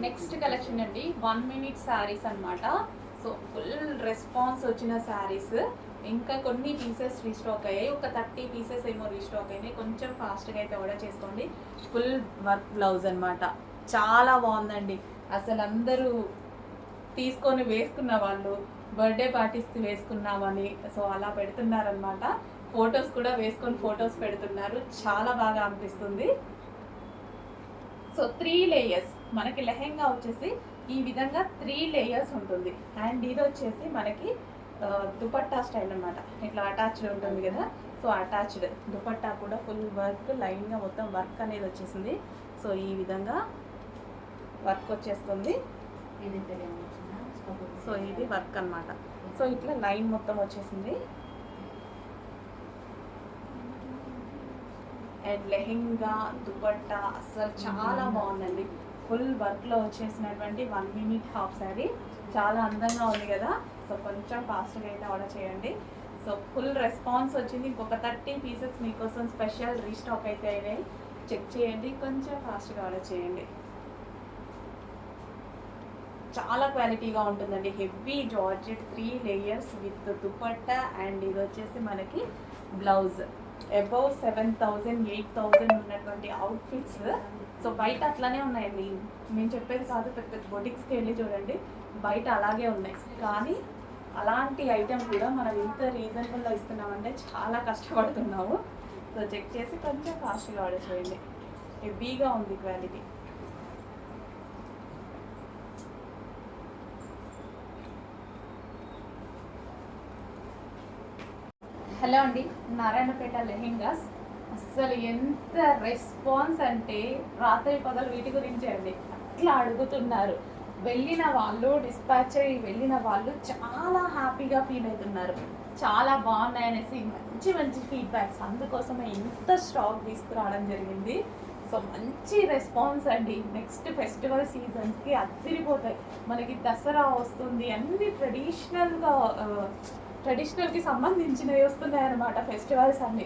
Next collection అండి 1 minute saris అన్నమాట. So full response వచ్చిన శారీస్. ఇంకా కొన్ని పీసెస్ రీస్టాక్ అయ్యాయి, ఒక 30 పీసెస్ ఏమో రీస్టాక్ అయినాయి. కొంచెం ఫాస్ట్గా అయితే ఆర్డర్ చేసుకోండి. ఫుల్ వర్క్ బ్లౌజ్ అనమాట, చాలా బాగుందండి. అసలు అందరూ తీసుకొని వేసుకున్న వాళ్ళు, బర్త్డే పార్టీస్కి వేసుకున్నామని సో అలా పెడుతున్నారనమాట. ఫొటోస్ కూడా వేసుకొని ఫొటోస్ పెడుతున్నారు, చాలా బాగా అనిపిస్తుంది. సో 3 లేయర్స్ మనకి లెహెంగా వచ్చేసి ఈ విధంగా 3 లేయర్స్ ఉంటుంది. అండ్ ఇది వచ్చేసి మనకి దుపట్టా స్టైల్ అనమాట, ఇట్లా అటాచ్డ్ ఉంటుంది కదా. సో అటాచ్డ్ దుపట్టా కూడా ఫుల్ వర్క్, లైన్గా మొత్తం వర్క్ అనేది వచ్చేసింది. సో ఈ విధంగా వర్క్ వచ్చేస్తుంది. సో ఇది వర్క్ అనమాట. సో ఇట్లా లైన్ మొత్తం వచ్చేసింది. అండ్ లెహెంగా దుపట్టా అసలు చాలా బాగుందండి. ఫుల్ వర్క్లో వచ్చేసినటువంటి 1 minute హాఫ్ శారీ చాలా అందంగా ఉంది కదా. సో కొంచెం ఫాస్ట్గా అయితే ఆర్డర్ చేయండి. సో ఫుల్ రెస్పాన్స్ వచ్చింది. ఇంకొక 30 పీసెస్ మీకోసం స్పెషల్ రీస్టాక్ అయితే అయినాయి, చెక్ చేయండి. కొంచెం ఫాస్ట్గా ఆర్డర్ చేయండి. చాలా క్వాలిటీగా ఉంటుందండి. Heavy georgette 3 layers with dupatta. And ఇది వచ్చేసి మనకి బ్లౌజ్. అబౌవ్ 7,000 8,000 ఉన్నటువంటి అవుట్ఫిట్స్. సో బయట అట్లానే ఉన్నాయండి, నేను చెప్పేది కాదు. పెద్ద పెద్ద బొటిక్స్కి వెళ్ళి చూడండి, బయట అలాగే ఉన్నాయి. కానీ అలాంటి ఐటెం కూడా మనం ఇంత రీజనబుల్లో ఇస్తున్నామంటే చాలా కష్టపడుతున్నాము. సో చెక్ చేసి కొంచెం ఫాస్ట్గా ఆర్డర్ చేయండి. హెవీగా ఉంది క్వాలిటీ. హలో అండి, నారాయణపేట లెహెంగాస్. అస్సలు ఎంత రెస్పాన్స్ అంటే రాత్రి పగలు వీటి గురించి అండి. అట్లా అడుగుతున్నారు. వెళ్ళిన వాళ్ళు, డిస్పాచ్ అయ్యి వెళ్ళిన వాళ్ళు చాలా హ్యాపీగా ఫీల్ అవుతున్నారు. చాలా బాగున్నాయి అనేసి మంచి మంచి ఫీడ్బ్యాక్స్. అందుకోసమే ఇంత స్టాక్ తీసుకురావడం జరిగింది. సో మంచి రెస్పాన్స్ అండి. నెక్స్ట్ ఫెస్టివల్ సీజన్స్కి అదిరిపోతాయి. మనకి దసరా వస్తుంది, అన్ని ట్రెడిషనల్కి సంబంధించినవి వస్తున్నాయి అన్నమాట, ఫెస్టివల్స్ అన్నీ.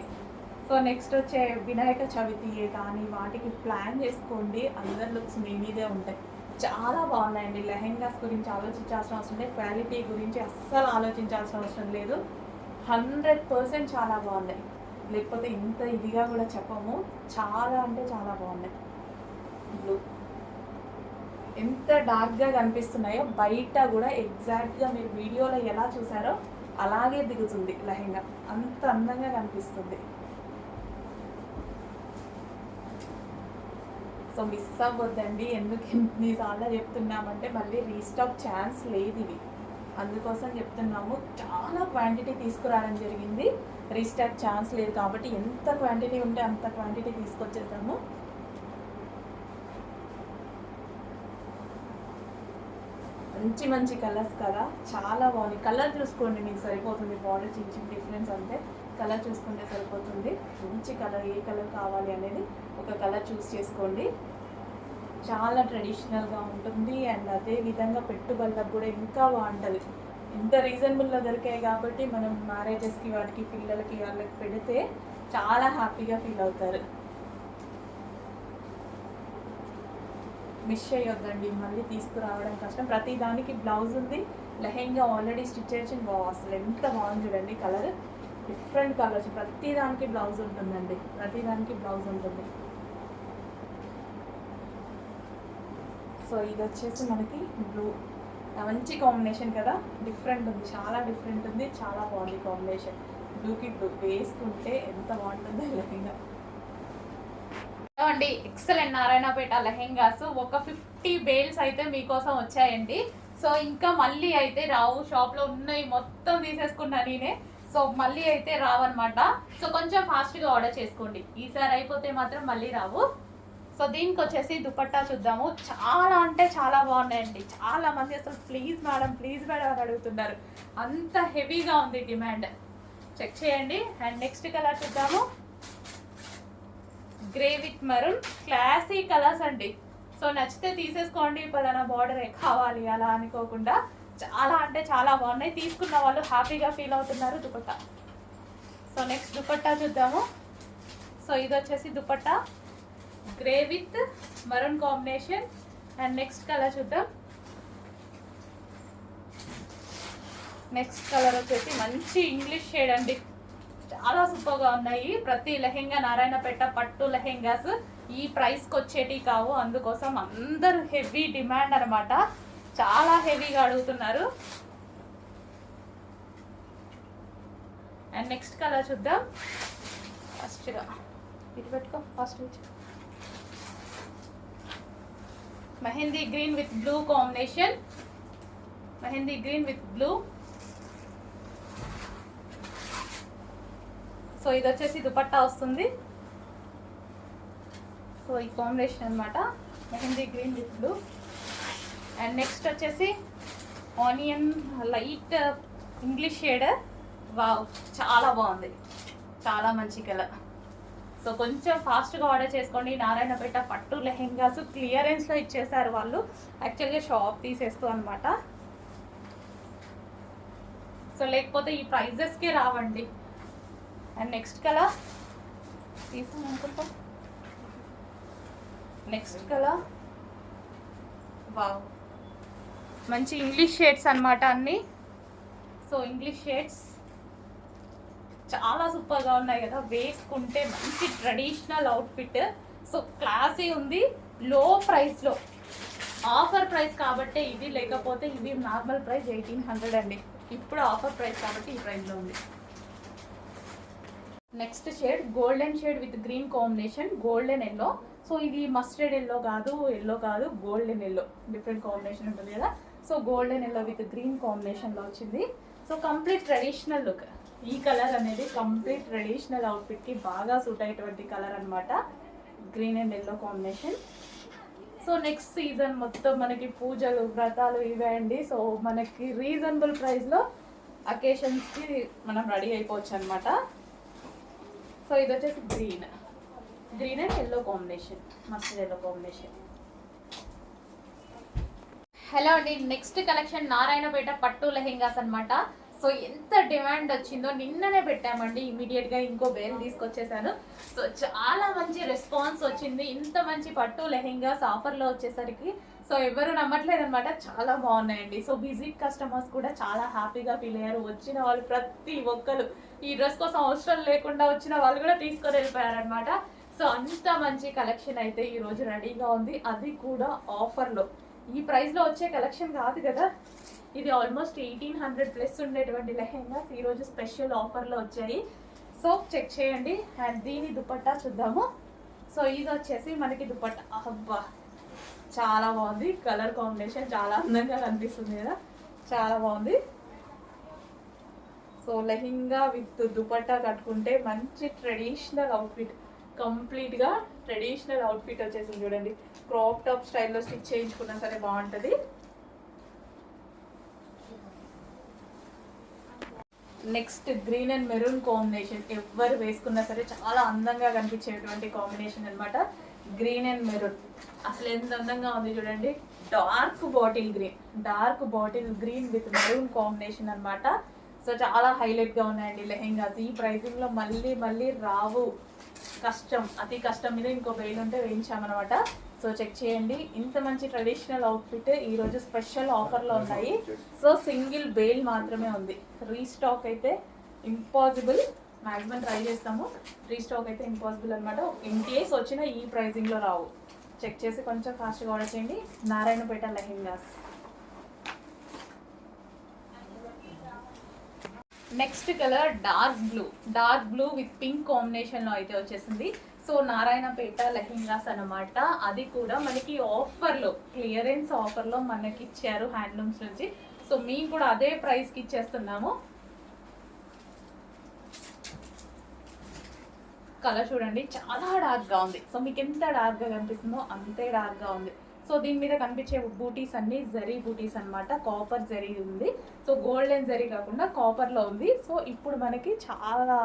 సో నెక్స్ట్ వచ్చే వినాయక చవితి కానీ వాటికి ప్లాన్ చేసుకోండి. అందరి లుక్స్ మీ మీదే ఉంటాయి. చాలా బాగున్నాయండి. లెహెంగాస్ గురించి ఆలోచించాల్సిన అవసరం లేదు, క్వాలిటీ గురించి అస్సలు ఆలోచించాల్సిన అవసరం లేదు. 100% చాలా బాగున్నాయి. లేకపోతే ఇంత ఇదిగా కూడా చెప్పము, చాలా అంటే చాలా బాగున్నాయి. బ్లూ ఎంత డార్క్గా కనిపిస్తున్నాయో బయట కూడా ఎగ్జాక్ట్గా మీరు వీడియోలో ఎలా చూసారో అలాగే దిగుతుంది లెహెంగా, అంత అందంగా కనిపిస్తుంది. సో మిస్ అవ్వద్దండి. ఎందుకు ఎన్నిసార్లు చెప్తున్నామంటే మళ్ళీ రీస్టాక్ ఛాన్స్ లేదు ఇవి, అందుకోసం చెప్తున్నాము. చాలా క్వాంటిటీ తీసుకురావడం జరిగింది, రీస్టాక్ ఛాన్స్ లేదు కాబట్టి ఎంత క్వాంటిటీ ఉంటే అంత క్వాంటిటీ తీసుకొచ్చేసాము. మంచి మంచి కలర్స్ కదా, చాలా బాగుంది. కలర్ చూసుకోండి, మీకు సరిపోతుంది. బార్డర్ చిన్న చిన్న డిఫరెన్స్ అంటే కలర్ చూసుకుంటే సరిపోతుంది. మంచి కలర్, ఏ కలర్ కావాలి అనేది ఒక కలర్ చూస్ చేసుకోండి. చాలా ట్రెడిషనల్గా ఉంటుంది. అండ్ అదే విధంగా పెట్టుబడులకు కూడా ఇంకా బాగుంటుంది. ఇంత రీజనబుల్లో దొరికాయి కాబట్టి మనం మ్యారేజెస్కి, వాటికి, పిల్లలకి, వాళ్ళకి పెడితే చాలా హ్యాపీగా ఫీల్ అవుతారు. మిస్ చేయొద్దండి, మళ్ళీ తీసుకురావడం కష్టం. ప్రతి దానికి బ్లౌజ్ ఉంది. లెహెంగా ఆల్రెడీ స్టిచ్ చేసి అసలు ఎంత బాగుంది చూడండి. కలర్ డిఫరెంట్ కలర్స్, ప్రతి దానికి బ్లౌజ్ ఉంటుందండి, ప్రతి దానికి బ్లౌజ్ ఉంటుంది. సో ఇది వచ్చేసి మనకి బ్లూ, మంచి కాంబినేషన్ కదా, డిఫరెంట్ ఉంది, చాలా డిఫరెంట్ ఉంది, చాలా బాగుంది కాంబినేషన్. బ్లూకి బ్లూ వేసుకుంటే ఎంత బాగుంటుందో లెహెంగా. అండి ఎక్సలెంట్ నారాయణపేట లెహెంగాస్. ఒక 50 బేల్స్ అయితే మీకోసం వచ్చాయండి. సో ఇంకా మళ్ళీ అయితే రావు, షాప్లో ఉన్నాయి మొత్తం తీసేసుకున్నా నేనే. సో మళ్ళీ అయితే రావన్నమాట. సో కొంచెం ఫాస్ట్గా ఆర్డర్ చేసుకోండి, ఈసారి అయిపోతే మాత్రం మళ్ళీ రావు. సో దీనికి వచ్చేసి దుపట్టా చూద్దాము. చాలా అంటే చాలా బాగున్నాయండి. చాలా మంది అసలు ప్లీజ్ మేడం అని అడుగుతున్నారు, అంత హెవీగా ఉంది డిమాండ్. చెక్ చేయండి. అండ్ నెక్స్ట్ కలర్ చూద్దాము. Grey with maroon, classy colours అండి. సో నచ్చితే తీసేసుకోండి, పలానా బార్డర్ కావాలి అలా అనుకోకుండా. చాలా అంటే చాలా బాగున్నాయి, తీసుకున్న వాళ్ళు హ్యాపీగా ఫీల్ అవుతున్నారు. దుపట్టా. సో నెక్స్ట్ దుపట్టా చూద్దాము. సో ఇది వచ్చేసి dupatta, grey with maroon combination. And next colour చూద్దాం. నెక్స్ట్ కలర్ వచ్చేసి మంచి ఇంగ్లీష్ షేడ్ అండి. చాలా సూపర్గా ఉన్నాయి. ప్రతి లెహెంగా నారాయణపేట పట్టు లెహెంగాస్ ఈ ప్రైస్కి వచ్చేటి కావు, అందుకోసం అందరూ హెవీ డిమాండ్ అనమాట. చాలా హెవీగా అడుగుతున్నారు. అండ్ నెక్స్ట్ కలర్ చూద్దాం. ఫస్ట్గా ఇటు పెట్టుకో. First mehndi green with blue combination. Mehndi green with blue. So ఇది వచ్చేసి దుపట్టా వస్తుంది. సో ఈ కాంబినేషన్ అనమాట, mehndi green with blue. And next వచ్చేసి onion light English shade. Wow, చాలా బాగుంది, చాలా మంచి కలర్. సో కొంచెం ఫాస్ట్గా ఆర్డర్ చేసుకోండి. నారాయణపేట పట్టు లెహెంగాస్ క్లియరెన్స్లో ఇచ్చేసారు వాళ్ళు, యాక్చువల్గా షాప్ తీసేస్తూ అనమాట. సో లేకపోతే ఈ ప్రైజెస్కి రావండి. అండ్ నెక్స్ట్ కలర్ తీసాను అనుకుంటా. నెక్స్ట్ కలర్ వావ్, మంచి ఇంగ్లీష్ షేడ్స్ అనమాట అన్నీ. సో ఇంగ్లీష్ షేడ్స్ చాలా సూపర్గా ఉన్నాయి కదా, వేసుకుంటే మంచి ట్రెడిషనల్ అవుట్ఫిట్. సో క్లాసీ ఉంది, లో ప్రైస్లో, ఆఫర్ ప్రైస్ కాబట్టి ఇది, లేకపోతే ఇది నార్మల్ ప్రైస్ 1800 అండి. ఇప్పుడు ఆఫర్ ప్రైస్ కాబట్టి ఈ ప్రైస్లో ఉంది. Next shade golden shade with green combination, golden yellow. So ఇది మస్టర్డ్ ఎల్లో కాదు, ఎల్లో కాదు, గోల్డెన్ ఎల్లో, డిఫరెంట్ కాంబినేషన్ ఉంటుంది కదా. So golden yellow with green కాంబినేషన్లో వచ్చింది. So complete traditional look. ఈ కలర్ అనేది కంప్లీట్ ట్రెడిషనల్ అవుట్ఫిట్కి బాగా సూట్ అయ్యేటువంటి కలర్ అనమాట, green and yellow combination. So next season మొత్తం మనకి పూజలు వ్రతాలు ఇవే అండి. సో మనకి రీజనబుల్ ప్రైస్లో అకేషన్స్కి మనం రెడీ అయిపోవచ్చు అనమాట. సో ఇది వచ్చేసి green and yellow combination, mustard yellow combination. Hello అండి, నెక్స్ట్ కలెక్షన్ నారాయణపేట పట్టు లెహెంగాస్ అనమాట. సో ఎంత డిమాండ్ వచ్చిందో నిన్ననే పెట్టామండి, ఇమీడియట్గా ఇంకో బేల్ తీసుకొచ్చేసాను. సో చాలా మంచి రెస్పాన్స్ వచ్చింది. ఇంత మంచి పట్టు లెహెంగాస్ ఆఫర్లో వచ్చేసరికి సో ఎవరు నమ్మట్లేదు అనమాట, చాలా బాగున్నాయండి. సో విజిట్ కస్టమర్స్ కూడా చాలా హ్యాపీగా ఫీల్ అయ్యారు. వచ్చిన వాళ్ళు ప్రతి ఒక్కరు ఈ డ్రెస్ కోసం అవసరం లేకుండా వచ్చిన వాళ్ళు కూడా తీసుకొని వెళ్ళిపోయారనమాట. సో అంత మంచి కలెక్షన్ అయితే ఈరోజు రెడీగా ఉంది, అది కూడా ఆఫర్లో. ఈ ప్రైస్లో వచ్చే కలెక్షన్ కాదు కదా, ఇది ఆల్మోస్ట్ 1800 ప్లస్ ఉండేటువంటి లెహెంగాస్ ఈరోజు స్పెషల్ ఆఫర్లో వచ్చాయి. సో చెక్ చేయండి. అండ్ దీని దుపట్టా చూద్దాము. సో ఇది వచ్చేసి మనకి దుపట్టా, అబ్బా చాలా బాగుంది. కలర్ కాంబినేషన్ చాలా అందంగా కనిపిస్తుంది కదా, చాలా బాగుంది. సో లెహెంగా విత్ దుపట్టా కట్టుకుంటే మంచి ట్రెడిషనల్ అవుట్ఫిట్, కంప్లీట్గా ట్రెడిషనల్ అవుట్ఫిట్ వచ్చేసింది చూడండి. క్రాప్ టాప్ స్టైల్లో స్టిచ్ చేయించుకున్నా సరే బాగుంటుంది. Next green and maroon combination, ఎవరు వేసుకున్నా సరే చాలా అందంగా కనిపించేటువంటి కాంబినేషన్ అనమాట. గ్రీన్ అండ్ మెరూన్ అసలు ఎంత అందంగా ఉంది చూడండి. Dark bottle green with maroon combination అనమాట. సో చాలా హైలైట్గా ఉన్నాయండి లెహెంగాస్. ఈ ప్రైసింగ్లో మళ్ళీ రావు, కష్టం, అతి కష్టం మీద ఇంకో బెయిల్ ఉంటే వేయించామన్నమాట. సో చెక్ చేయండి. ఇంత మంచి ట్రెడిషనల్ అవుట్ఫిట్ ఈరోజు స్పెషల్ ఆఫర్లో ఉన్నాయి. సో సింగిల్ బెయిల్ మాత్రమే ఉంది, రీస్టాక్ అయితే ఇంపాసిబుల్. మ్యాక్సిమం ట్రై చేస్తాము, రీస్టాక్ అయితే ఇంపాసిబుల్ అనమాట. ఇన్ కేస్ వచ్చినా ఈ ప్రైసింగ్లో రావు. చెక్ చేసి కొంచెం ఫాస్ట్గా ఆర్డర్ చేయండి. Narayanpet lehengas. Next colour dark blue with pink కాంబినేషన్లో అయితే వచ్చేసింది. సో నారాయణపేట లెహెంగాస్ అనమాట, అది కూడా మనకి ఆఫర్లో, క్లియరెన్స్ ఆఫర్లో మనకి ఇచ్చారు హ్యాండ్లూమ్స్ నుంచి. సో మేము కూడా అదే ప్రైస్కి ఇచ్చేస్తున్నాము. కలర్ చూడండి, చాలా డార్క్గా ఉంది. సో మీకు ఎంత డార్క్గా కనిపిస్తుందో అంతే డార్క్గా ఉంది. సో దీని మీద కనిపించే బూటీస్ అన్ని జరీ బూటీస్ అనమాట, కాపర్ జరీ ఉంది. సో గోల్డెన్ జరీ కాకుండా కాపర్లో ఉంది. సో ఇప్పుడు మనకి చాలా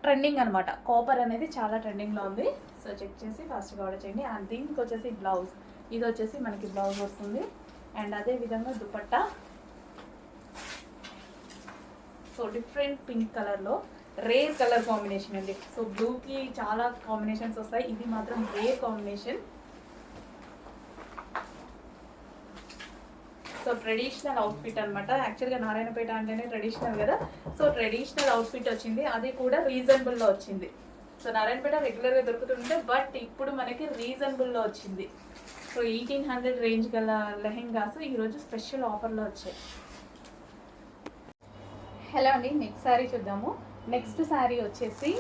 ట్రెండింగ్ అనమాట, కాపర్ అనేది చాలా ట్రెండింగ్లో ఉంది. సో చెక్ చేసి ఫాస్ట్గా ఆర్డర్ చేయండి. అండ్ దీనికి వచ్చేసి బ్లౌజ్, ఇది వచ్చేసి మనకి బ్లౌజ్ వస్తుంది. అండ్ అదే విధంగా దుపట్టా. సో డిఫరెంట్ పింక్ కలర్లో రేర్ కలర్ కాంబినేషన్ అండి. సో బ్లూకి చాలా కాంబినేషన్స్ వస్తాయి, ఇది మాత్రం rare combination. So traditional outfit అనమాట. యాక్చువల్గా నారాయణపేట అంటేనే ట్రెడిషనల్ కదా, సో ట్రెడిషనల్ అవుట్ఫిట్ వచ్చింది, అది కూడా రీజనబుల్లో వచ్చింది. సో నారాయణపేట రెగ్యులర్గా దొరుకుతుంటే బట్ ఇప్పుడు మనకి రీజనబుల్లో వచ్చింది. సో 1800 రేంజ్ గల లెహెంగాస్ ఈరోజు స్పెషల్ ఆఫర్లో వచ్చాయి. హలో అండి, నెక్స్ట్ శారీ చూద్దాము. నెక్స్ట్ శారీ వచ్చేసి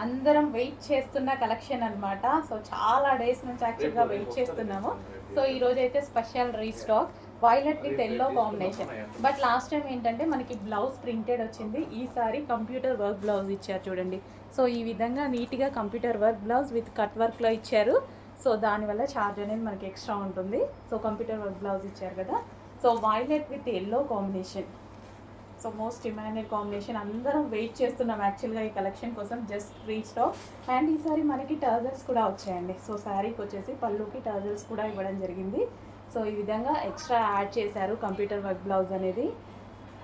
అందరం వెయిట్ చేస్తున్న కలెక్షన్ అనమాట. సో చాలా డేస్ నుంచి యాక్చువల్గా వెయిట్ చేస్తున్నాము. సో ఈరోజు అయితే special restock violet with yellow combination. But last time ఏంటంటే మనకి బ్లౌజ్ ప్రింటెడ్ వచ్చింది, ఈసారి కంప్యూటర్ వర్క్ బ్లౌజ్ ఇచ్చారు చూడండి. సో ఈ విధంగా నీట్గా computer work blouse with cut వర్క్లో ఇచ్చారు. సో దానివల్ల ఛార్జ్ అనేది మనకి ఎక్స్ట్రా ఉంటుంది. సో కంప్యూటర్ వర్క్ బ్లౌజ్ ఇచ్చారు కదా. So violet with yellow combination, so most demanded combination. అందరం వెయిట్ చేస్తున్నాం యాక్చువల్గా ఈ కలెక్షన్ కోసం, జస్ట్ రీస్టాక్. అండ్ ఈసారి మనకి టర్జల్స్ కూడా వచ్చాయండి. సో శారీకి వచ్చేసి పళ్ళుకి టర్జల్స్ కూడా ఇవ్వడం జరిగింది. సో ఈ విధంగా ఎక్స్ట్రా యాడ్ చేశారు కంప్యూటర్ వర్క్ బ్లౌజ్ అనేది.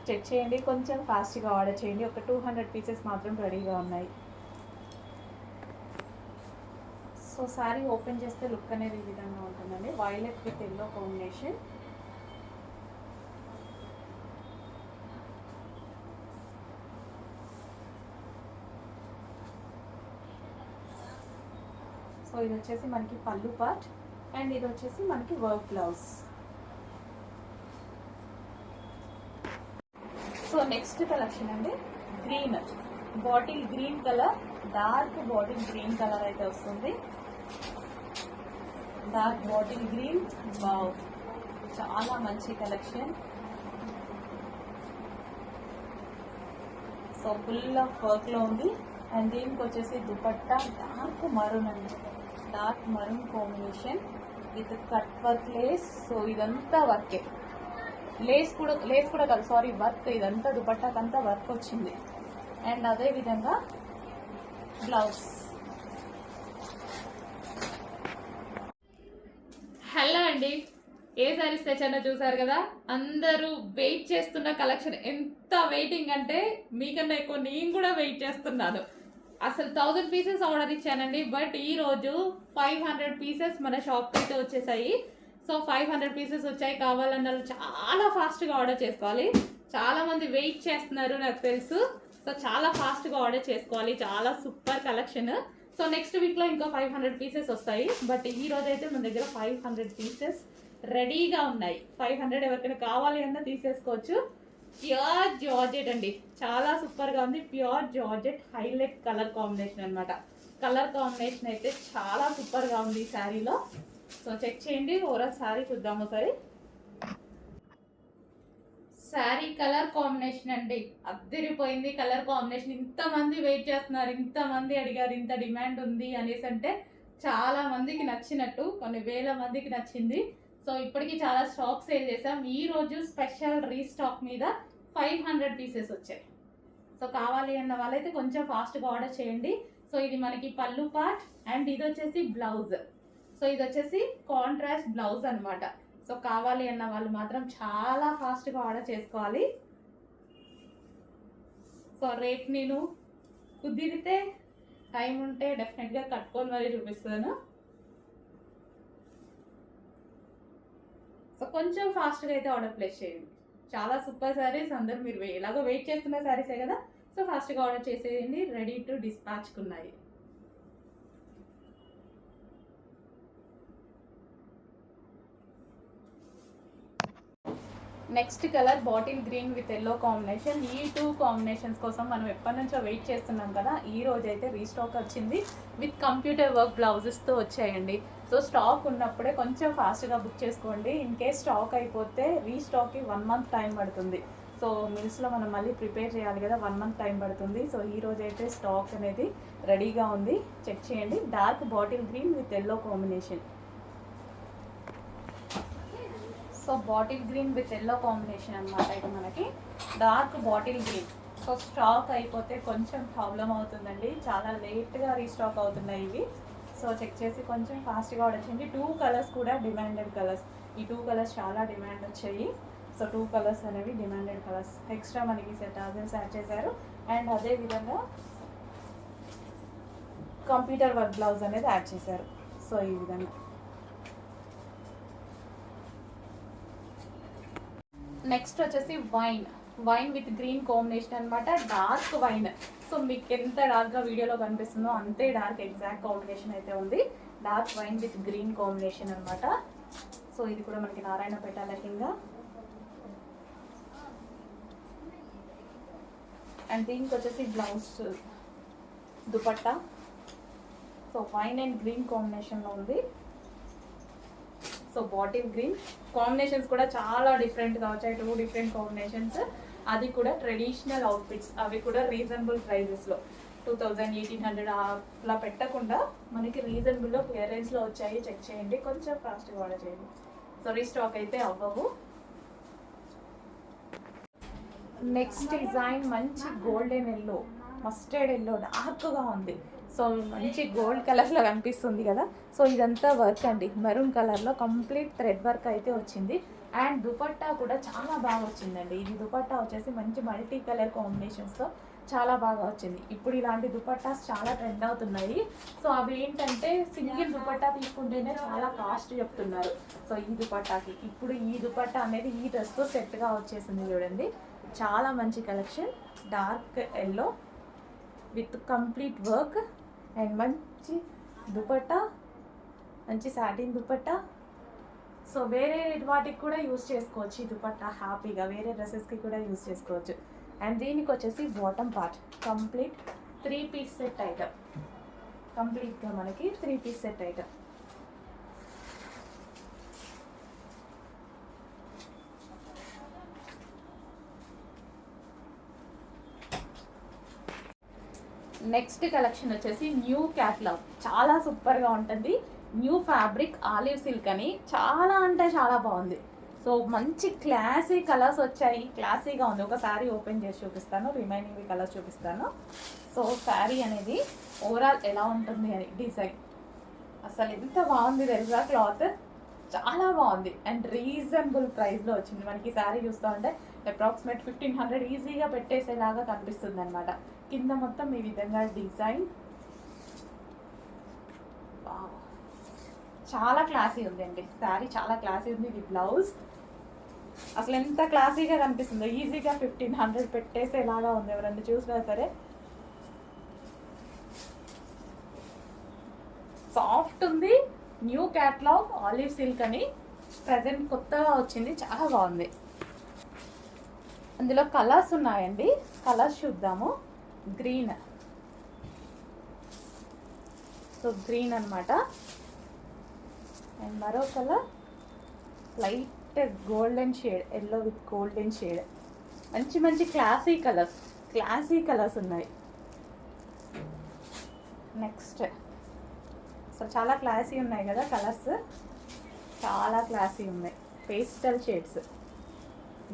చెక్ చేయండి, కొంచెం ఫాస్ట్గా ఆర్డర్ చేయండి. ఒక 200 పీసెస్ మాత్రం రెడీగా ఉన్నాయి. సో శారీ ఓపెన్ చేస్తే లుక్ అనేది ఈ విధంగా ఉంటుందండి, violet with yellow combination. So ఇది వచ్చేసి మనకి పళ్ళు పార్ట్ అండ్ ఇది వచ్చేసి మనకి work blouse. So next collection అండి, green bottle green colour, dark bottle green colour అయితే వస్తుంది. డార్క్ బాటిల్ గ్రీన్, వావ్ చాలా మంచి కలెక్షన్. సో ఫుల్ ఆఫ్ వర్క్లో ఉంది. అండ్ దీనికి వచ్చేసి దుపట్టా డార్క్ మరూన్ అండి, dark maroon combination with cut work lace. So ఇదంతా వర్కే, లేస్ కూడా కాదు సారీ, వర్క్. ఇదంతా దుపట్టాకంతా వర్క్ వచ్చింది. అండ్ అదే విధంగా బ్లౌజ్. హలో అండి, ఏ సారీస్ తెచ్చానో చూసారు కదా. అందరూ వెయిట్ చేస్తున్న కలెక్షన్. ఎంత వెయిటింగ్ అంటే మీకన్నా ఎక్కువ నేను కూడా వెయిట్ చేస్తున్నాను. అసలు 1000 పీసెస్ ఆర్డర్ ఇచ్చానండి, బట్ ఈరోజు 500 పీసెస్ మన షాప్కి అయితే వచ్చేసాయి. సో 500 పీసెస్ వచ్చాయి. కావాలన్న చాలా ఫాస్ట్గా ఆర్డర్ చేసుకోవాలి. చాలామంది వెయిట్ చేస్తున్నారు నాకు తెలుసు. సో చాలా ఫాస్ట్గా ఆర్డర్ చేసుకోవాలి. చాలా సూపర్ కలెక్షన్. సో నెక్స్ట్ వీక్లో ఇంకో 500 పీసెస్ వస్తాయి. బట్ ఈ రోజు అయితే మన దగ్గర 500 పీసెస్ రెడీగా ఉన్నాయి. 500 ఎవరికైనా కావాలి అన్నా తీసేసుకోవచ్చు. ప్యూర్ జార్జెట్ అండి, చాలా సూపర్గా ఉంది. Pure georgette highlight colour combination అనమాట. కలర్ కాంబినేషన్ అయితే చాలా సూపర్గా ఉంది ఈ శారీలో. సో చెక్ చేయండి, ఓవరాల్ శారీ చూద్దాము ఒకసారి. శారీ కలర్ కాంబినేషన్ అండి అద్దరిపోయింది. కలర్ కాంబినేషన్ ఇంతమంది వెయిట్ చేస్తున్నారు, ఇంతమంది అడిగారు, ఇంత డిమాండ్ ఉంది అనేసి అంటే చాలా మందికి నచ్చినట్టు, కొన్ని వేల మందికి నచ్చింది. సో ఇప్పటికీ చాలా స్టాక్ సేల్ చేసాం. ఈరోజు స్పెషల్ రీస్టాక్ మీద 500 పీసెస్ వచ్చాయి. సో కావాలి అన్న వాళ్ళైతే కొంచెం ఫాస్ట్గా ఆర్డర్ చేయండి. సో ఇది మనకి పళ్ళు పార్ట్ అండ్ ఇది వచ్చేసి బ్లౌజ్. సో ఇది వచ్చేసి కాంట్రాస్ట్ బ్లౌజ్ అనమాట. సో కావాలి అన్న వాళ్ళు మాత్రం చాలా ఫాస్ట్గా ఆర్డర్ చేసుకోవాలి. సో రేట్ నేను కుదిరితే టైం ఉంటే డెఫినెట్గా కట్టుకొని మరీ చూపిస్తాను. సో కొంచెం ఫాస్ట్గా అయితే ఆర్డర్ ప్లేస్ చేయండి. చాలా సూపర్ శారీస్, అందరూ మీరు ఎలాగో వెయిట్ చేస్తున్న శారీసే కదా. సో ఫాస్ట్గా ఆర్డర్ చేసేయండి, రెడీ టు డిస్పాచ్కి ఉన్నాయి. Next colour bottle green with yellow combination. ఈ 2 కాంబినేషన్స్ కోసం మనం ఎప్పటి నుంచో వెయిట్ చేస్తున్నాం కదా. ఈ రోజు అయితే రీస్టాక్ వచ్చింది విత్ కంప్యూటర్ వర్క్ బ్లౌజెస్తో వచ్చాయండి. సో స్టాక్ ఉన్నప్పుడే కొంచెం ఫాస్ట్గా బుక్ చేసుకోండి. ఇన్ కేస్ స్టాక్ అయిపోతే రీస్టాక్కి 1 మంత్ టైం పడుతుంది. సో మిల్స్లో మనం మళ్ళీ ప్రిపేర్ చేయాలి కదా, 1 మంత్ టైం పడుతుంది. సో ఈ రోజు అయితే స్టాక్ అనేది రెడీగా ఉంది, చెక్ చేయండి. Dark bottle green with yellow combination. So bottle green with yellow combination అనమాట ఇది మనకి, dark bottle green. So stock అయిపోతే కొంచెం ప్రాబ్లం అవుతుందండి, చాలా లేట్గా రీస్టాక్ అవుతున్నాయి ఇవి. సో చెక్ చేసి కొంచెం ఫాస్ట్గా ఆర్డర్ చేయండి. 2 కలర్స్ కూడా డిమాండెడ్ కలర్స్. ఈ 2 కలర్స్ చాలా డిమాండ్ వచ్చాయి. సో 2 కలర్స్ అనేవి డిమాండెడ్ కలర్స్. ఎక్స్ట్రా మనకి టాజల్స్ యాడ్ చేశారు. అండ్ అదేవిధంగా కంప్యూటర్ వర్క్ బ్లౌజ్ అనేది యాడ్ చేశారు. సో ఈ విధంగా నెక్స్ట్ వచ్చేసి వైన్ విత్ గ్రీన్ కాంబినేషన్ అనమాట, డార్క్ వైన్. సో మీకు ఎంత డార్క్గా వీడియోలో కనిపిస్తుందో అంతే డార్క్ ఎగ్జాక్ట్ కాంబినేషన్ అయితే ఉంది. Dark wine with green combination అనమాట. సో ఇది కూడా మనకి నారాయణపేట లెహంగా. అండ్ దీనికి వచ్చేసి blouse dupatta. So wine and green కాంబినేషన్లో ఉంది. సో బాటిల్ గ్రీన్ కాంబినేషన్స్ కూడా చాలా డిఫరెంట్గా వచ్చాయి, 2 డిఫరెంట్ కాంబినేషన్స్. అది కూడా ట్రెడిషనల్ అవుట్ఫిట్స్, అవి కూడా రీజనబుల్ ప్రైజెస్లో 2000-1800 అలా పెట్టకుండా మనకి రీజనబుల్లో క్లియరెన్స్లో వచ్చాయి. చెక్ చేయండి, కొంచెం ఫాస్ట్గా ఆర్డర్ చేయండి. సో రీస్టాక్ అయితే అవ్వవు. నెక్స్ట్ డిజైన్ మంచి గోల్డెన్ ఎల్లో, మస్టర్డ్ ఎల్లో, డార్క్గా ఉంది. సో మంచి గోల్డ్ కలర్లో కనిపిస్తుంది కదా. సో ఇదంతా వర్క్ అండి, మెరూన్ కలర్లో కంప్లీట్ థ్రెడ్ వర్క్ అయితే వచ్చింది. అండ్ దుపట్టా కూడా చాలా బాగా వచ్చిందండి. ఇది దుపట్టా వచ్చేసి మంచి మల్టీ కలర్ కాంబినేషన్స్తో చాలా బాగా వచ్చింది. ఇప్పుడు ఇలాంటి దుపట్టాస్ చాలా ట్రెండ్ అవుతున్నాయి. సో అవి ఏంటంటే సింగిల్ దుపట్టా తీసుకుంటేనే చాలా కాస్ట్ చెప్తున్నారు. సో ఈ దుపట్టాకి ఇప్పుడు ఈ దుపట్టా అనేది ఈ డ్రెస్తో సెట్గా వచ్చేసింది చూడండి. చాలా మంచి collection, dark yellow with complete work and మంచి దుపట్టా, మంచి సాటిన్ దుపట్టా. సో వేరే వాటికి కూడా యూస్ చేసుకోవచ్చు ఈ దుపట్టా హ్యాపీగా, వేరే డ్రెస్సెస్కి కూడా యూస్ చేసుకోవచ్చు. అండ్ దీనికి వచ్చేసి bottom part complete 3 piece set item, కంప్లీట్గా మనకి 3 piece set item. Next collection వచ్చేసి న్యూ క్యాట్లాగ్, చాలా సూపర్గా ఉంటుంది. న్యూ ఫ్యాబ్రిక్ ఆలివ్ సిల్క్ అని చాలా అంటే చాలా బాగుంది. సో మంచి క్లాసీ కలర్స్ వచ్చాయి, క్లాసీగా ఉంది. ఒక శారీ ఓపెన్ చేసి చూపిస్తాను, రిమైనింగ్ కలర్స్ చూపిస్తాను. సో శారీ అనేది ఓవరాల్ ఎలా ఉంటుంది అని డిజైన్ అసలు ఎంత బాగుంది తెలుసా, క్లాత్ చాలా బాగుంది. అండ్ రీజనబుల్ ప్రైస్లో వచ్చింది. మనకి శారీ చూస్తూ ఉంటే అప్రాక్సిమేట్ 1500 ఈజీగా పెట్టేసేలాగా కనిపిస్తుంది అనమాట. కింద మొత్తం ఈ విధంగా డిజైన్ చాలా క్లాసీ ఉంది అండి. శారీ చాలా క్లాసీ ఉంది. ఇది బ్లౌజ్ అసలు ఎంత క్లాసీగా కనిపిస్తుందో, ఈజీగా 1500 పెట్టేసేలాగా ఉంది. ఎవరన్నా చూసినా సరే సాఫ్ట్ ఉంది. న్యూ క్యాట్లాగ్ ఆలివ్ సిల్క్ అని ప్రజెంట్ కొత్తగా వచ్చింది, చాలా బాగుంది. అందులో కలర్స్ ఉన్నాయండి, కలర్స్ చూద్దాము. గ్రీన్, సో గ్రీన్ అనమాట. అండ్ మరో colour light golden shade, yellow with golden shade. మంచి మంచి క్లాసీ కలర్స్ ఉన్నాయి. నెక్స్ట్ సో చాలా క్లాసీ ఉన్నాయి కదా కలర్స్, చాలా క్లాసీ ఉన్నాయి. పేస్టల్ షేడ్స్,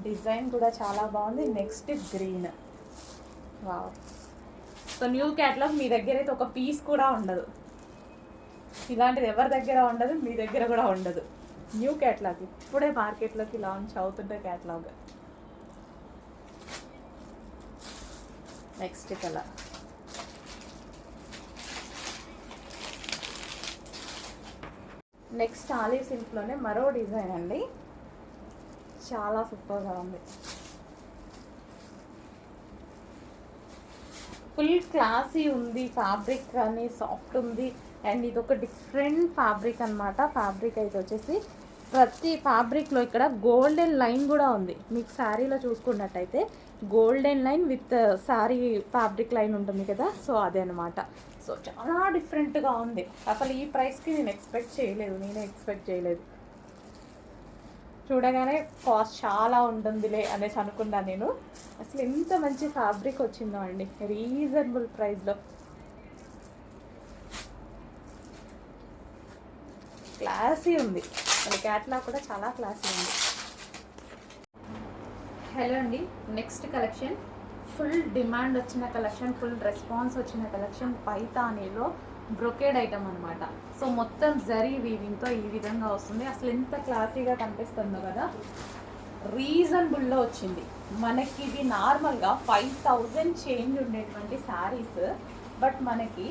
డిజైన్ కూడా చాలా బాగుంది. Next green, wow. So new catalogue మీ దగ్గర అయితే ఒక పీస్ కూడా ఉండదు, ఇలాంటిది ఎవరి దగ్గర ఉండదు, మీ దగ్గర కూడా ఉండదు. న్యూ క్యాట్లాగ్ ఇప్పుడే మార్కెట్లోకి లాంచ్ అవుతుంటే catalogue. Next colour, next olive సిల్క్లోనే మరో డిజైన్ అండి, చాలా సూపర్గా ఉంది. ఫుల్ క్లాసీ ఉంది, ఫ్యాబ్రిక్ కానీ సాఫ్ట్ ఉంది. అండ్ ఇది ఒక డిఫరెంట్ ఫ్యాబ్రిక్ అనమాట. ఫ్యాబ్రిక్ అయితే వచ్చేసి ప్రతి ఫ్యాబ్రిక్లో ఇక్కడ గోల్డెన్ లైన్ కూడా ఉంది. మీకు శారీలో చూసుకున్నట్టయితే golden line with sari fabric line ఉంటుంది కదా, సో అదే అనమాట. సో చాలా డిఫరెంట్గా ఉంది. అసలు ఈ ప్రైస్కి నేనే ఎక్స్పెక్ట్ చేయలేదు. చూడగానే కాస్ట్ చాలా ఉంటుందిలే అనేసి అనుకున్నాను నేను. అసలు ఎంత మంచి ఫ్యాబ్రిక్ వచ్చిందో అండి, రీజనబుల్ ప్రైస్లో. క్లాసీ ఉంది, మన క్యాట్లాగ్ కూడా చాలా క్లాసీ ఉంది. హలో అండి, నెక్స్ట్ కలెక్షన్ ఫుల్ డిమాండ్ వచ్చిన కలెక్షన్, ఫుల్ రెస్పాన్స్ వచ్చిన కలెక్షన్, పైతానీలో బ్రొకేడ్ ఐటమ్ అనమాట. సో మొత్తం జరీ వీవింగ్తో ఈ విధంగా వస్తుంది. అసలు ఎంత క్లాసీగా కనిపిస్తుందో కదా, రీజనబుల్లో వచ్చింది. మనకి ఇది నార్మల్గా 5000 చేంజ్ ఉండేటువంటి శారీస్, బట్ మనకి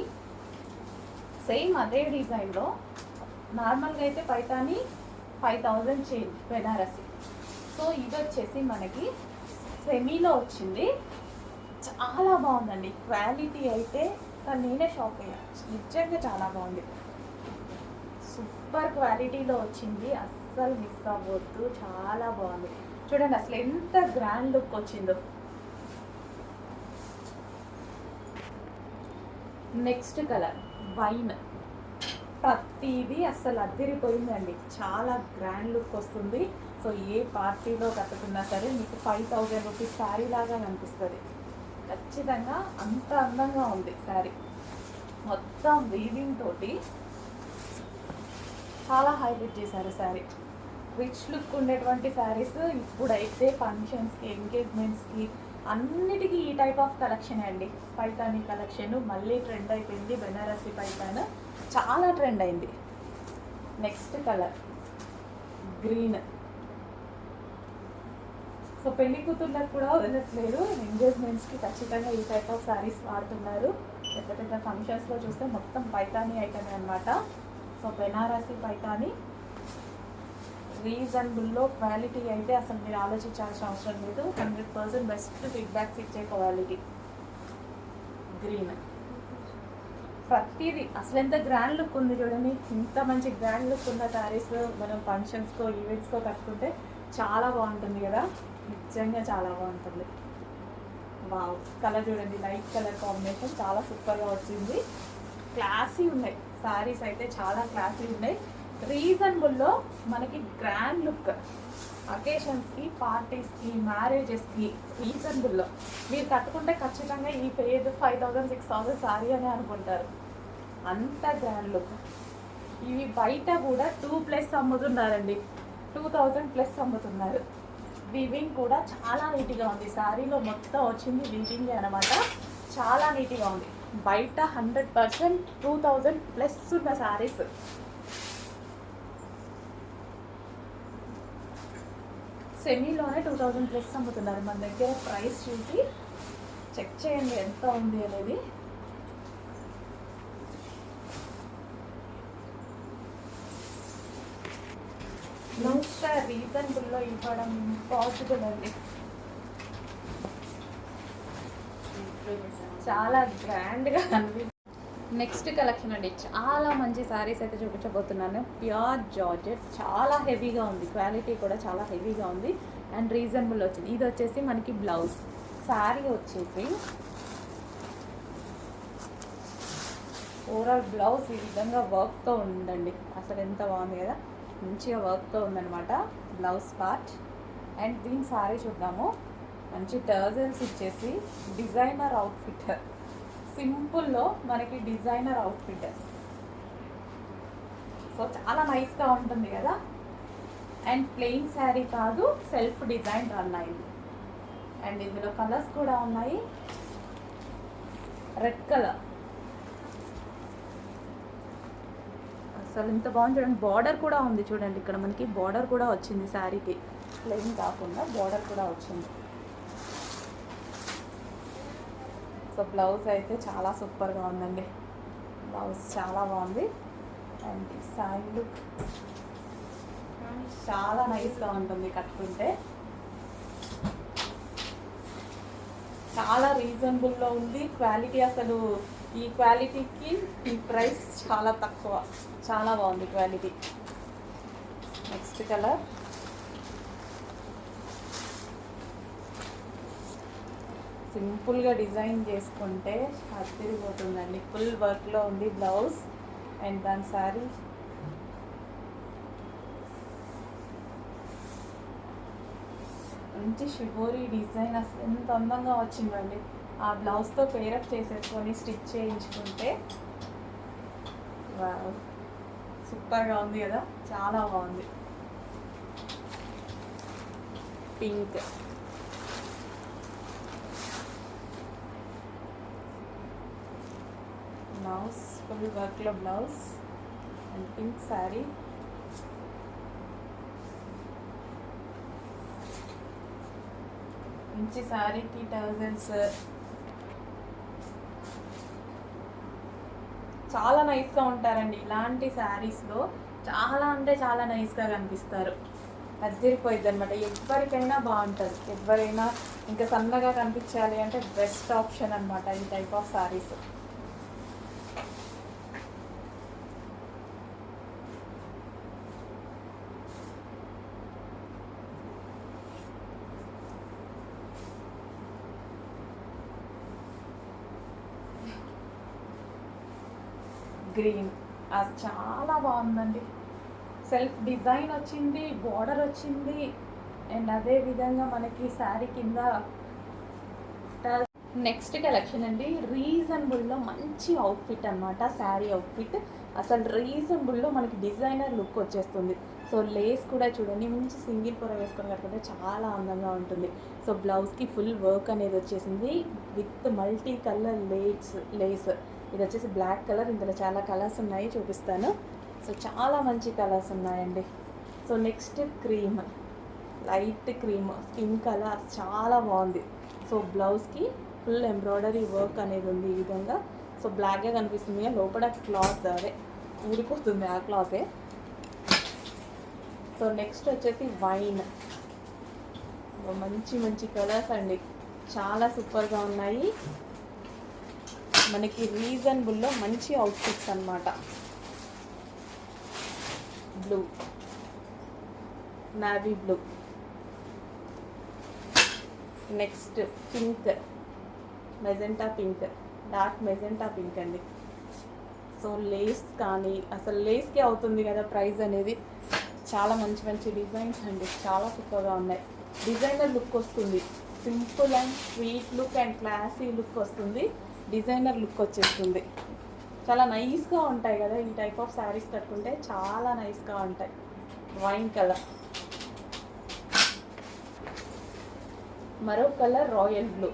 సేమ్ అదే డిజైన్లో నార్మల్గా అయితే పైతాని 5000 చేంజ్ బెనారసి. సో ఇది వచ్చేసి మనకి సెమీలో వచ్చింది. చాలా బాగుందండి క్వాలిటీ అయితే. నేనే షాక్ అయ్యా, నిజంగా చాలా బాగుంది. సూపర్ క్వాలిటీలో వచ్చింది, అస్సలు మిస్ అవ్వద్దు. చాలా బాగుంది చూడండి, అసలు ఎంత గ్రాండ్ లుక్ వచ్చిందో. Next colour wine. ప్రతిదీ అస్సలు అద్దరిపోయిందండి, చాలా గ్రాండ్ లుక్ వస్తుంది. సో ఏ పార్టీలో కట్టుకున్నా సరే మీకు 5000 రూపీస్ శారీ లాగా కనిపిస్తుంది ఖచ్చితంగా. అంత అందంగా ఉంది శారీ, మొత్తం వీవింగ్ తోటి చాలా హైలైట్ చేశారు శారీ. రిచ్ లుక్ ఉండేటువంటి శారీస్ ఇప్పుడైతే ఫంక్షన్స్కి, ఎంగేజ్మెంట్స్కి అన్నిటికీ ఈ టైప్ ఆఫ్ కలెక్షన్ అండి. పైతానీ కలెక్షన్ మళ్ళీ ట్రెండ్ అయిపోయింది. బెనారసి పైతాన్ చాలా ట్రెండ్ అయింది. Next colour green. సో పెళ్లి కూతుర్లకు కూడా వదలట్లేదు, ఎంగేజ్మెంట్స్కి ఖచ్చితంగా ఈ టైప్ ఆఫ్ శారీస్ వాడుతున్నారు. పెద్ద పెద్ద ఫంక్షన్స్లో చూస్తే మొత్తం పైతానీ ఐటమే అనమాట. సో బెనారసి పైతానీ రీజనబుల్లో, క్వాలిటీ అయితే అసలు మీరు ఆలోచించాల్సిన అవసరం లేదు. 100% బెస్ట్ ఫీడ్బ్యాక్స్ ఇచ్చే క్వాలిటీ. గ్రీన్ ప్రతిదీ అసలు ఎంత గ్రాండ్ లుక్ ఉంది చూడండి. ఇంత మంచి గ్రాండ్ లుక్ ఉన్న శారీస్ మనం ఫంక్షన్స్కో, ఈవెంట్స్కో కట్టుకుంటే చాలా బాగుంటుంది కదా, నిజంగా చాలా బాగుంటుంది. వావ్, కలర్ చూడండి, లైట్ కలర్ కాంబినేషన్ చాలా సూపర్గా వచ్చింది. క్లాసీ ఉన్నాయి శారీస్ అయితే, చాలా క్లాసీ ఉన్నాయి. రీజనబుల్లో మనకి గ్రాండ్ లుక్ అకేషన్స్కి, పార్టీస్కి, మ్యారేజెస్కి రీజనబుల్లో మీరు కట్టుకుంటే ఖచ్చితంగా ఈ పేరు 5000, 6000 శారీ అని అనుకుంటారు, అంత గ్రాండ్ లుక్. ఇవి బయట కూడా 2+ అమ్ముతున్నారండి, 2000+ అమ్ముతున్నారు. వీవింగ్ కూడా చాలా నీట్గా ఉంది, శారీలో మొత్తం వచ్చింది వీవింగ్ అనమాట. చాలా నీట్గా ఉంది. బయట 100% 2000+ ఉన్న శారీస్. సెమీలోనే 2000+ అమ్ముతున్నారు. మన దగ్గర ప్రైస్ చూసి చెక్ చేయండి ఎంత ఉంది అనేది. ఇంత రీజనబుల్లో ఇవ్వడం పాసిబుల్ అండి, చాలా గ్రాండ్గా అనిపిస్తుంది. నెక్స్ట్ కలెక్షన్ అండి, చాలా మంచి శారీస్ అయితే చూపించబోతున్నాను. ప్యూర్ జార్జెట్, చాలా హెవీగా ఉంది, క్వాలిటీ కూడా చాలా హెవీగా ఉంది అండ్ రీజనబుల్ వచ్చింది. ఇది వచ్చేసి మనకి బ్లౌజ్. శారీ వచ్చేసి ఓవరాల్ బ్లౌజ్ ఈ విధంగా వర్క్తో ఉందండి, అసలు ఎంత బాగుంది కదా, మంచిగా వర్క్తో ఉందన్నమాట బ్లౌజ్ పార్ట్. అండ్ దీని శారీ చూద్దాము. మంచి టర్జల్స్ ఇచ్చేసి డిజైనర్ అవుట్ఫిట్, సింపుల్లో మనకి డిజైనర్ అవుట్ఫిట్. సో చాలా నైస్గా ఉంటుంది కదా. అండ్ ప్లెయిన్ శారీ కాదు, సెల్ఫ్ డిజైన్ రన్ అయింది. అండ్ ఇందులో కలర్స్ కూడా ఉన్నాయి. రెడ్ కలర్ అసలు ఇంత బాగుంది చూడండి. బార్డర్ కూడా ఉంది చూడండి, ఇక్కడ మనకి బార్డర్ కూడా వచ్చింది శారీకి, ప్లెయిన్ కాకుండా బార్డర్ కూడా వచ్చింది. సో బ్లౌజ్ అయితే చాలా సూపర్గా ఉందండి, బ్లౌజ్ చాలా బాగుంది. అండ్ శారీ లుక్ చాలా నైస్గా ఉంటుంది కట్టుకుంటే. చాలా రీజనబుల్లో ఉంది, క్వాలిటీ అసలు ఈ క్వాలిటీకి ఈ ప్రైస్ చాలా తక్కువ, చాలా బాగుంది క్వాలిటీ. నెక్స్ట్ కలర్ సింపుల్గా డిజైన్ చేసుకుంటే అదిరిపోతుందండి. ఫుల్ వర్క్లో ఉంది బ్లౌజ్ అండ్ దాని శారీ. మంచి షిబోరీ డిజైన్, అసలు ఎంత అందంగా వచ్చిందండి. ఆ బ్లౌజ్తో పేరప్ చేసేసుకొని స్టిచ్ చేయించుకుంటే సూపర్గా ఉంది కదా, చాలా బాగుంది. పింక్ బ్లౌజ్, ఫుల్ వర్క్లో బ్లౌజ్ అండ్ పింక్ శారీ. మంచి శారీకి టర్జల్స్, చాలా నైస్గా ఉంటారండి ఇలాంటి శారీస్లో. చాలా అంటే చాలా నైస్గా కనిపిస్తారు. అదిరిపోయింది అనమాట. ఎవరికైనా బాగుంటుంది, ఎవరైనా ఇంకా సన్నగా కనిపించాలి అంటే బెస్ట్ ఆప్షన్ అనమాట ఈ టైప్ ఆఫ్ శారీస్. గ్రీన్ అది చాలా బాగుందండి. సెల్ఫ్ డిజైన్ వచ్చింది, బార్డర్ వచ్చింది, అండ్ అదే విధంగా మనకి శారీ కింద. నెక్స్ట్ కలెక్షన్ అండి, రీజనబుల్లో మంచి అవుట్ఫిట్ అనమాట. శారీ అవుట్ఫిట్ అసలు రీజనబుల్లో మనకి డిజైనర్ లుక్ వచ్చేస్తుంది. సో లేస్ కూడా చూడండి, మంచి సింగిల్ పొర వేసుకొని కట్టుకుంటే చాలా అందంగా ఉంటుంది. సో బ్లౌజ్కి ఫుల్ వర్క్ అనేది వచ్చేసింది విత్ మల్టీ కలర్ లేస్. ఇది వచ్చేసి బ్లాక్ కలర్, ఇందులో చాలా కలర్స్ ఉన్నాయి, చూపిస్తాను. సో చాలా మంచి కలర్స్ ఉన్నాయండి. So next cream, light cream skin colour చాలా బాగుంది. సో బ్లౌజ్కి ఫుల్ ఎంబ్రాయిడరీ వర్క్ అనేది ఉంది ఈ విధంగా. సో బ్లాక్గా కనిపిస్తుంది, లోపల క్లాత్ అదే ఊడిపోతుంది ఆ క్లాతే. సో నెక్స్ట్ వచ్చేసి వైన్, మంచి మంచి కలర్స్ అండి, చాలా సూపర్గా ఉన్నాయి. మనకి రీజనబుల్లో మంచి అవుట్ఫిట్స్ అన్నమాట. Blue, navy blue, next pink, magenta pink, dark magenta pink అండి. సో లేస్ కానీ అసలు లేస్కే అవుతుంది కదా ప్రైస్ అనేది. చాలా మంచి మంచి డిజైన్స్ అండి, చాలా సూపర్గా ఉన్నాయి. డిజైనర్ లుక్ వస్తుంది, simple and sweet look and classy look వస్తుంది, డిజైనర్ లుక్ వచ్చేస్తుంది. చాలా నైస్గా ఉంటాయి కదా ఈ టైప్ ఆఫ్ శారీస్ కట్టుకుంటే, చాలా నైస్గా ఉంటాయి. వైన్ కలర్, మరో కలర్ రాయల్ బ్లూ,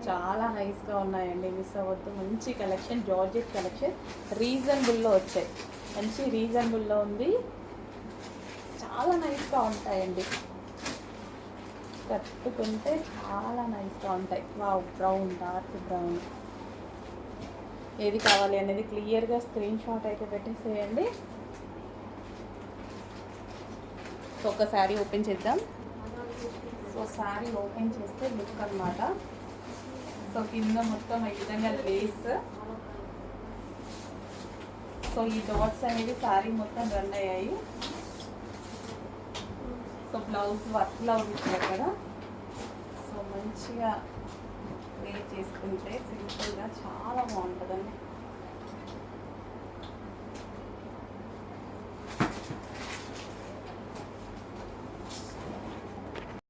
చాలా నైస్గా ఉన్నాయండి, మిస్ అవ్వద్దు. మంచి కలెక్షన్, జార్జెట్ కలెక్షన్, రీజనబుల్లో వచ్చాయి, మంచి రీజనబుల్లో ఉంది, చాలా నైస్గా ఉంటాయండి, కట్టుకుంటే చాలా నైస్గా ఉంటాయి. వావ్, బ్రౌన్, డార్క్ బ్రౌన్, ఏది కావాలి అనేది క్లియర్గా స్క్రీన్ షాట్ అయితే పెట్టేసేయండి. సో ఒక శారీ ఓపెన్ చేద్దాం. సో శారీ ఓపెన్ చేస్తే లుక్ అనమాట. సో కింద మొత్తం ఈ విధంగా లేస్. సో ఈ డాట్స్ అనేవి శారీ మొత్తం రన్ అయ్యాయి. సో బ్లౌజ్ వర్క్లో ఇచ్చారు కదా, సో మంచిగా వేర్ చేసుకుంటే సింపుల్గా చాలా బాగుంటుందండి.